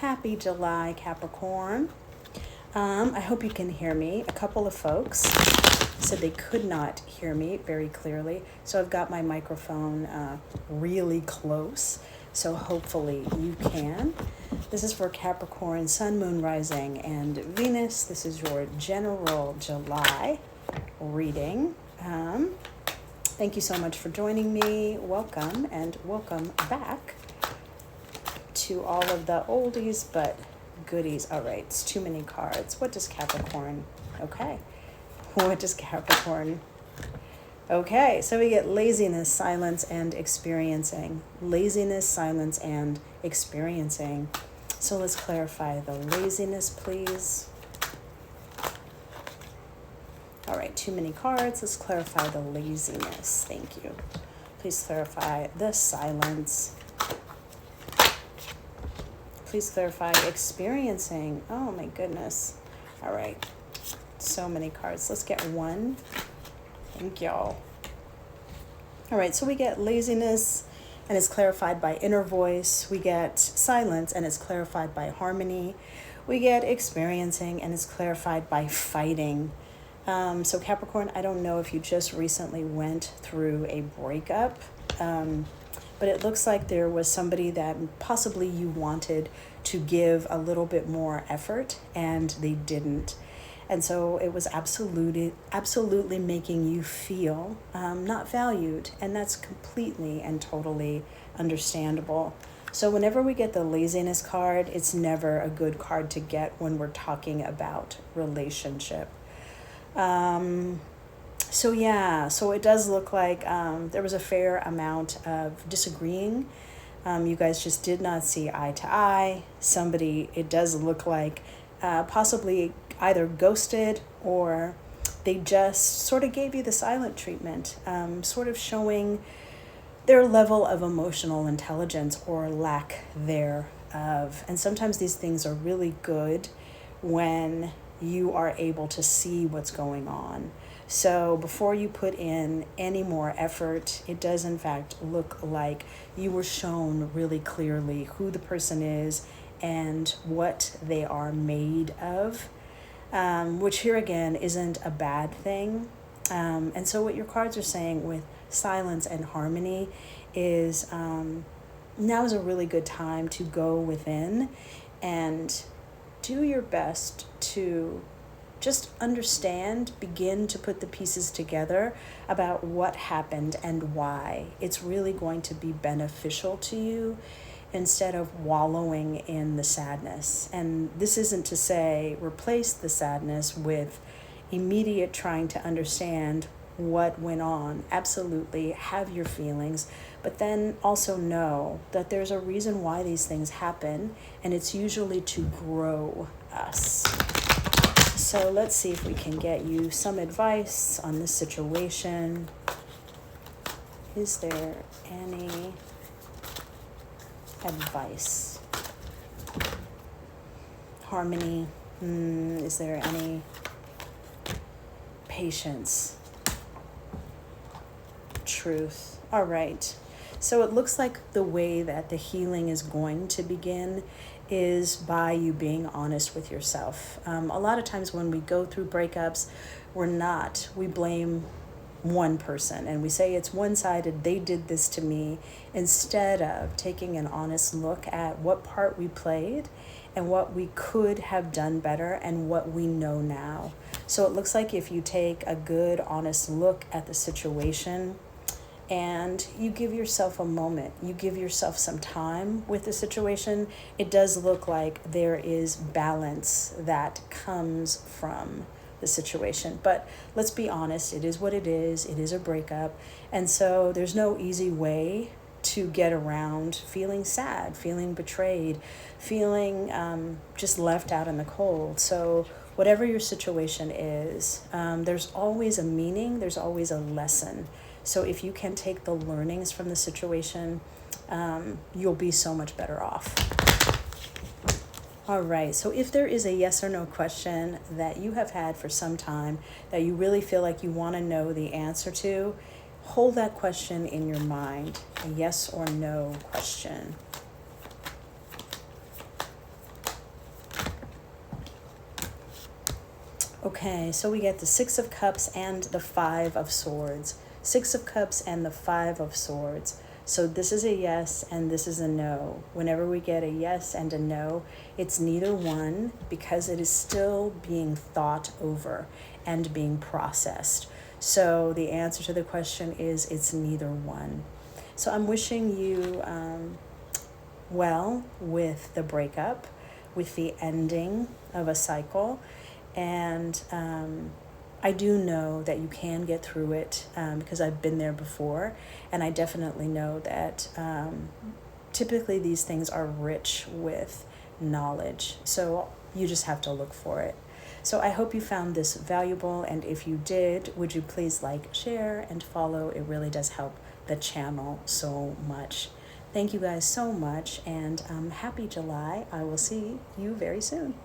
Happy July, Capricorn. I hope you can hear me. A couple of folks said they could not hear me very clearly, so I've got my microphone really close, so hopefully you can. This is for Capricorn, Sun, Moon, Rising, and Venus. This is your general July reading. Thank you so much for joining me. Welcome, and welcome back to all of the oldies but goodies. All right, it's too many cards. What does Capricorn? Okay. What does Capricorn? Okay, so we get laziness, silence, and experiencing. Laziness, silence, and experiencing. So let's clarify the laziness, please. All right, too many cards. Let's clarify the laziness. Thank you. Please clarify the silence. Please clarify experiencing. Oh my goodness. All right. So many cards. Let's get one. Thank y'all. All right. So we get laziness and it's clarified by inner voice. We get silence and it's clarified by harmony. We get experiencing and it's clarified by fighting. So Capricorn, I don't know if you just recently went through a breakup. But it looks like there was somebody that possibly you wanted to give a little bit more effort and they didn't. And so it was absolutely making you feel not valued. And that's completely and totally understandable. So whenever we get the laziness card, it's never a good card to get when we're talking about relationship. So it does look like there was a fair amount of disagreeing. You guys just did not see eye to eye. Somebody, it does look like possibly either ghosted or they just sort of gave you the silent treatment, sort of showing their level of emotional intelligence or lack thereof. And sometimes these things are really good when you are able to see what's going on. So before you put in any more effort, it does in fact look like you were shown really clearly who the person is and what they are made of, which here again isn't a bad thing. And so what your cards are saying with silence and harmony is now is a really good time to go within and do your best to just understand, begin to put the pieces together about what happened and why. It's really going to be beneficial to you instead of wallowing in the sadness. And this isn't to say replace the sadness with immediate trying to understand what went on. Absolutely have your feelings, but then also know that there's a reason why these things happen, and it's usually to grow us. So let's see if we can get you some advice on this situation. Is there any advice? Harmony. Is there any patience? Truth. All right. So it looks like the way that the healing is going to begin is by you being honest with yourself. A lot of times when we go through breakups, we blame one person and we say it's one-sided, they did this to me, instead of taking an honest look at what part we played and what we could have done better and what we know now. So it looks like if you take a good, honest look at the situation, and you give yourself a moment, you give yourself some time with the situation, it does look like there is balance that comes from the situation. But let's be honest, it is what it is a breakup. And so there's no easy way to get around feeling sad, feeling betrayed, feeling just left out in the cold. So whatever your situation is, there's always a meaning, there's always a lesson. So if you can take the learnings from the situation, you'll be so much better off. All right, so if there is a yes or no question that you have had for some time that you really feel like you want to know the answer to, hold that question in your mind, a yes or no question. Okay, so we get the Six of Cups and the Five of Swords. Six of Cups and the Five of Swords. So this is a yes and this is a no. Whenever we get a yes and a no, it's neither one because it is still being thought over and being processed. So the answer to the question is it's neither one. So I'm wishing you well with the breakup, with the ending of a cycle. And I do know that you can get through it because I've been there before. And I definitely know that typically these things are rich with knowledge. So you just have to look for it. So I hope you found this valuable. And if you did, would you please like, share, and follow? It really does help the channel so much. Thank you guys so much. And happy July. I will see you very soon.